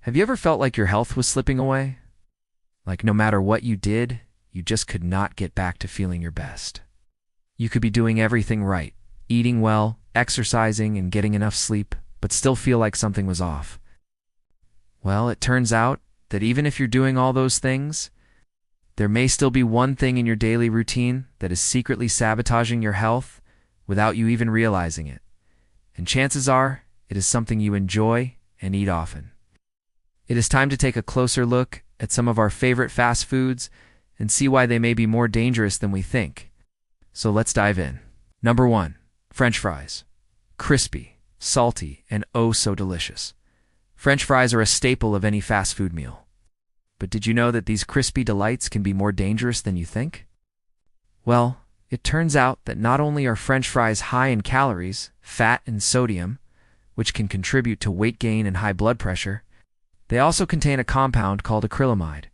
Have you ever felt like your health was slipping away? Like no matter what you did, you just could not get back to feeling your best. You could be doing everything right, eating well, exercising, and getting enough sleep, but still feel like something was off. Well, it turns out that even if you're doing all those things, there may still be one thing in your daily routine that is secretly sabotaging your health without you even realizing it. And chances are, it is something you enjoy and eat often. It is time to take a closer look at some of our favorite fast foods and see why they may be more dangerous than we think. So let's dive in. Number 1, French fries. Crispy, salty, and oh so delicious. French fries are a staple of any fast food meal. But did you know that these crispy delights can be more dangerous than you think? Well, it turns out that not only are French fries high in calories, fat, and sodium, which can contribute to weight gain and high blood pressure, they also contain a compound called acrylamide.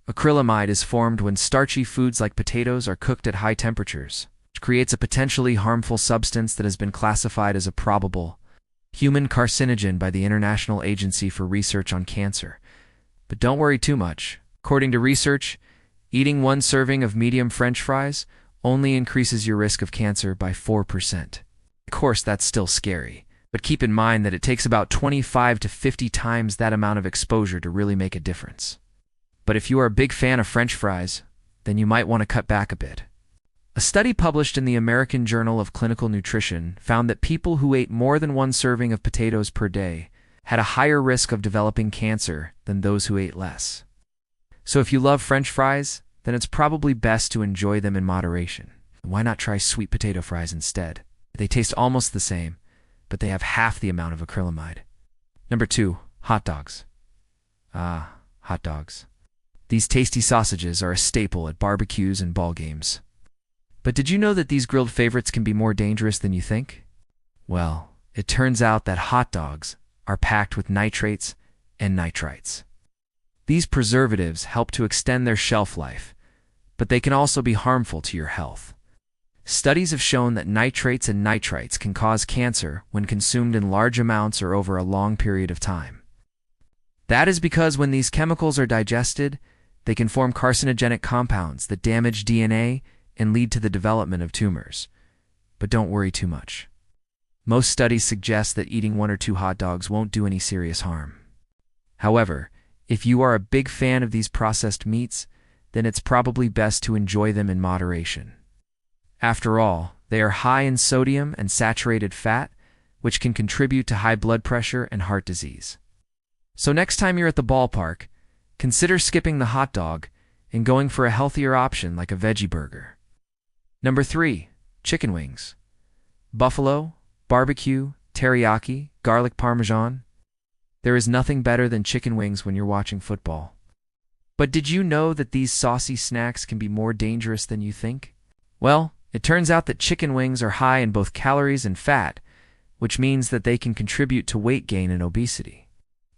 Acrylamide is formed when starchy foods like potatoes are cooked at high temperatures, which creates a potentially harmful substance that has been classified as a probable human carcinogen by the International Agency for Research on Cancer. But don't worry too much. According to research, eating one serving of medium French fries only increases your risk of cancer by 4%. Of course, that's still scary, but keep in mind that it takes about 25 to 50 times that amount of exposure to really make a difference. But if you are a big fan of French fries, then you might want to cut back a bit. A study published in the American Journal of Clinical Nutrition found that people who ate more than one serving of potatoes per day had a higher risk of developing cancer than those who ate less. So if you love French fries, then it's probably best to enjoy them in moderation. Why not try sweet potato fries instead? They taste almost the same, but they have half the amount of acrylamide. Number 2, hot dogs. Hot dogs. These tasty sausages are a staple at barbecues and ball games. But did you know that these grilled favorites can be more dangerous than you think? Well, it turns out that hot dogs are packed with nitrates and nitrites. These preservatives help to extend their shelf life, but they can also be harmful to your health. Studies have shown that nitrates and nitrites can cause cancer when consumed in large amounts or over a long period of time. That is because when these chemicals are digested, they can form carcinogenic compounds that damage DNA and lead to the development of tumors. But don't worry too much. Most studies suggest that eating 1 or 2 hot dogs won't do any serious harm. However, if you are a big fan of these processed meats, then it's probably best to enjoy them in moderation. After all, they are high in sodium and saturated fat, which can contribute to high blood pressure and heart disease. So next time you're at the ballpark, consider skipping the hot dog and going for a healthier option like a veggie burger. Number 3, chicken wings. Buffalo, barbecue, teriyaki, garlic parmesan. There is nothing better than chicken wings when you're watching football. But did you know that these saucy snacks can be more dangerous than you think? Well, it turns out that chicken wings are high in both calories and fat, which means that they can contribute to weight gain and obesity.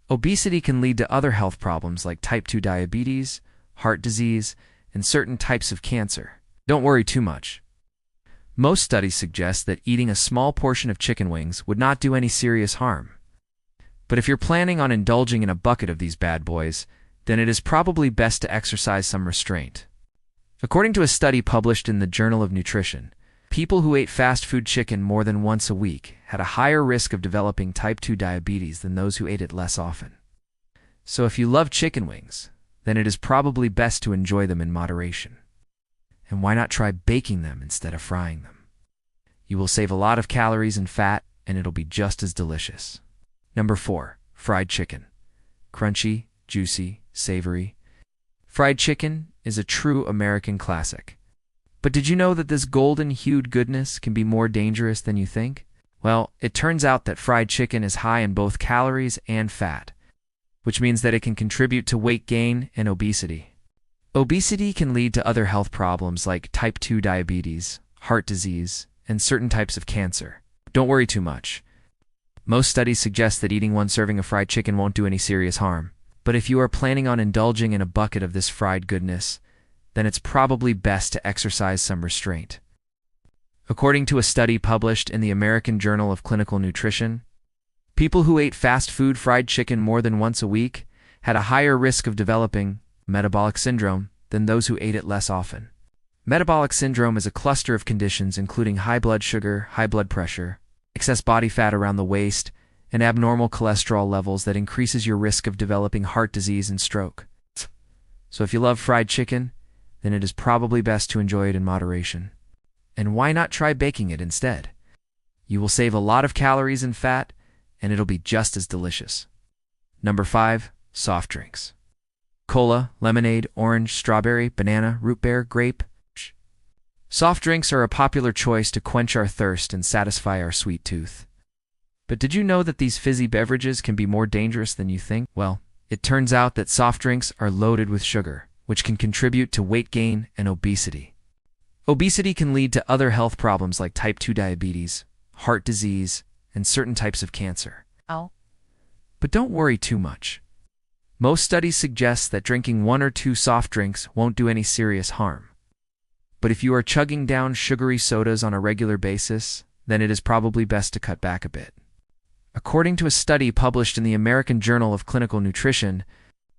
Obesity can lead to other health problems like type 2 diabetes, heart disease, and certain types of cancer. Don't worry too much. Most studies suggest that eating a small portion of chicken wings would not do any serious harm. But if you're planning on indulging in a bucket of these bad boys, then it is probably best to exercise some restraint. According to a study published in the Journal of Nutrition, people who ate fast food chicken more than once a week had a higher risk of developing type 2 diabetes than those who ate it less often. So if you love chicken wings, then it is probably best to enjoy them in moderation. And why not try baking them instead of frying them? You will save a lot of calories and fat, and it'll be just as delicious. Number 4, fried chicken. Crunchy, juicy, savory. Fried chicken is a true American classic. But did you know that this golden-hued goodness can be more dangerous than you think? Well, it turns out that fried chicken is high in both calories and fat, which means that it can contribute to weight gain and obesity. Obesity can lead to other health problems like type 2 diabetes, heart disease, and certain types of cancer. Don't worry too much. Most studies suggest that eating 1 serving of fried chicken won't do any serious harm. But if you are planning on indulging in a bucket of this fried goodness, then it's probably best to exercise some restraint. According to a study published in the American Journal of Clinical Nutrition, People who ate fast food fried chicken more than once a week had a higher risk of developing metabolic syndrome than those who ate it less often. Metabolic syndrome is a cluster of conditions including high blood sugar, high blood pressure, excess body fat around the waist, and abnormal cholesterol levels that increases your risk of developing heart disease and stroke. So if you love fried chicken, then it is probably best to enjoy it in moderation. And why not try baking it instead? You will save a lot of calories and fat, and it'll be just as delicious. Number 5. Soft drinks. Cola, lemonade, orange, strawberry, banana, root beer, grape. Soft drinks are a popular choice to quench our thirst and satisfy our sweet tooth. But did you know that these fizzy beverages can be more dangerous than you think? Well, it turns out that soft drinks are loaded with sugar, which can contribute to weight gain and obesity. Obesity can lead to other health problems like type 2 diabetes, heart disease, and certain types of cancer. But don't worry too much. Most studies suggest that drinking 1 or 2 soft drinks won't do any serious harm. But if you are chugging down sugary sodas on a regular basis, then it is probably best to cut back a bit. According to a study published in the American Journal of Clinical Nutrition,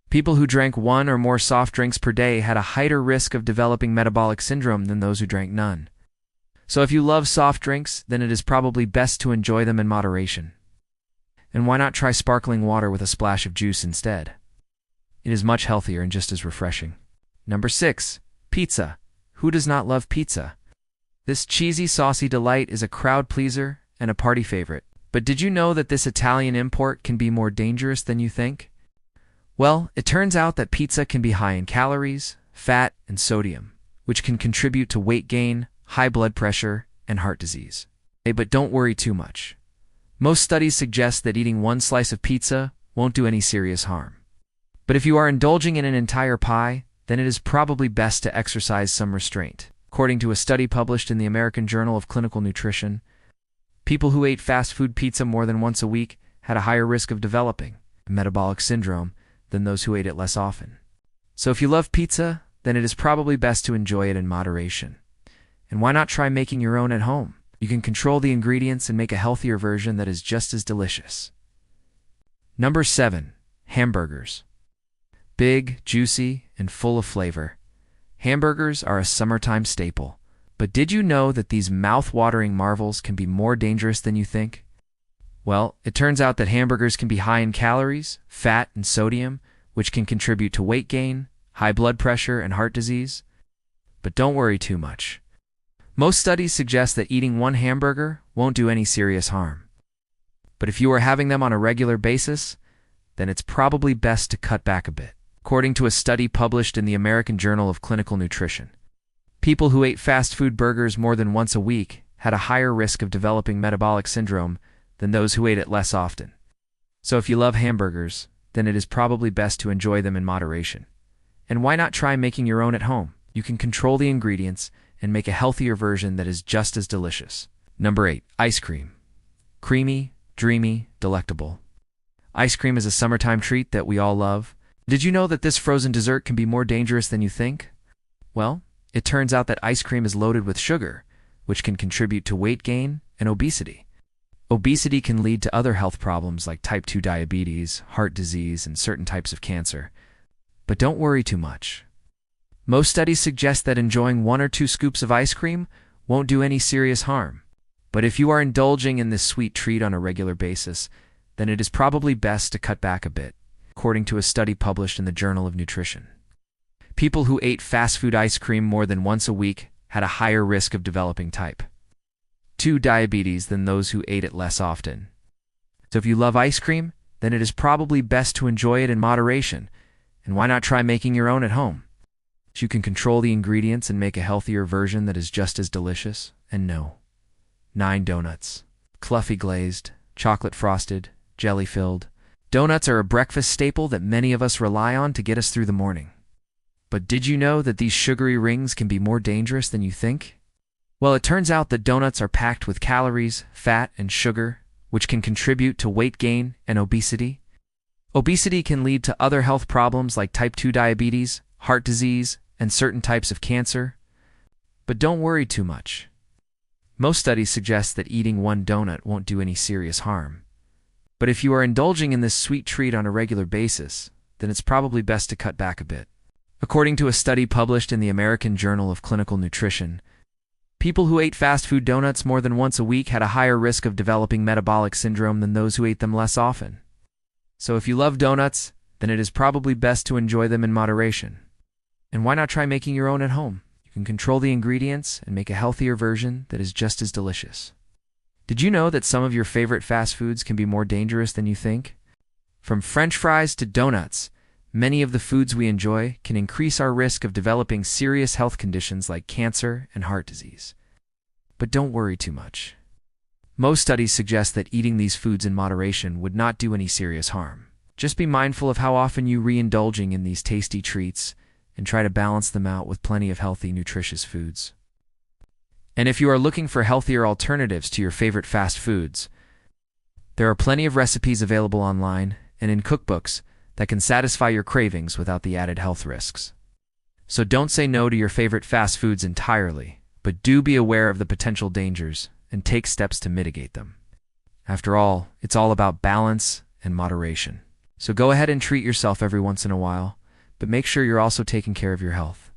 people who drank 1 or more soft drinks per day had a higher risk of developing metabolic syndrome than those who drank none. So if you love soft drinks, then it is probably best to enjoy them in moderation. And why not try sparkling water with a splash of juice instead? It is much healthier and just as refreshing. Number 6. Pizza. Who does not love pizza? This cheesy, saucy delight is a crowd pleaser and a party favorite. But did you know that this Italian import can be more dangerous than you think? Well, it turns out that pizza can be high in calories, fat, and sodium, which can contribute to weight gain, high blood pressure, and heart disease. But don't worry too much. Most studies suggest that eating 1 slice of pizza won't do any serious harm. But if you are indulging in an entire pie, then it is probably best to exercise some restraint. According to a study published in the American Journal of Clinical Nutrition, people who ate fast food pizza more than once a week had a higher risk of developing metabolic syndrome than those who ate it less often. So if you love pizza, then it is probably best to enjoy it in moderation. And why not try making your own at home? You can control the ingredients and make a healthier version that is just as delicious. Number 7. Hamburgers. Big, juicy, and full of flavor, hamburgers are a summertime staple. But did you know that these mouth-watering marvels can be more dangerous than you think? Well, it turns out that hamburgers can be high in calories, fat, and sodium, which can contribute to weight gain, high blood pressure, and heart disease. But don't worry too much. Most studies suggest that eating 1 hamburger won't do any serious harm. But if you are having them on a regular basis, then it's probably best to cut back a bit. According to a study published in the American Journal of Clinical Nutrition, people who ate fast food burgers more than once a week had a higher risk of developing metabolic syndrome than those who ate it less often. So if you love hamburgers, then it is probably best to enjoy them in moderation. And why not try making your own at home? You can control the ingredients and make a healthier version that is just as delicious. Number 8. Ice cream. Creamy, dreamy, delectable. Ice cream is a summertime treat that we all love. Did you know that this frozen dessert can be more dangerous than you think? Well, it turns out that ice cream is loaded with sugar, which can contribute to weight gain and obesity. Obesity can lead to other health problems like type 2 diabetes, heart disease, and certain types of cancer. But don't worry too much. Most studies suggest that enjoying 1 or 2 scoops of ice cream won't do any serious harm. But if you are indulging in this sweet treat on a regular basis, then it is probably best to cut back a bit, according to a study published in the Journal of Nutrition. People who ate fast food ice cream more than once a week had a higher risk of developing type 2 diabetes than those who ate it less often. So if you love ice cream, then it is probably best to enjoy it in moderation. And why not try making your own at home? You can control the ingredients and make a healthier version that is just as delicious. And no. 9 donuts. Fluffy glazed, chocolate frosted, jelly filled. Donuts are a breakfast staple that many of us rely on to get us through the morning. But did you know that these sugary rings can be more dangerous than you think? Well, it turns out that donuts are packed with calories, fat, and sugar, which can contribute to weight gain and obesity. Obesity can lead to other health problems like type 2 diabetes, heart disease, and certain types of cancer. But don't worry too much. Most studies suggest that eating 1 donut won't do any serious harm. But if you are indulging in this sweet treat on a regular basis, then it's probably best to cut back a bit. According to a study published in the American Journal of Clinical Nutrition, people who ate fast food donuts more than once a week had a higher risk of developing metabolic syndrome than those who ate them less often. So if you love donuts, then it is probably best to enjoy them in moderation. And why not try making your own at home? You can control the ingredients and make a healthier version that is just as delicious. Did you know that some of your favorite fast foods can be more dangerous than you think? From French fries to donuts, many of the foods we enjoy can increase our risk of developing serious health conditions like cancer and heart disease. But don't worry too much. Most studies suggest that eating these foods in moderation would not do any serious harm. Just be mindful of how often you re-indulging in these tasty treats and try to balance them out with plenty of healthy, nutritious foods. And if you are looking for healthier alternatives to your favorite fast foods, there are plenty of recipes available online and in cookbooks that can satisfy your cravings without the added health risks. So don't say no to your favorite fast foods entirely, but do be aware of the potential dangers and take steps to mitigate them. After all, it's all about balance and moderation. So go ahead and treat yourself every once in a while, but make sure you're also taking care of your health.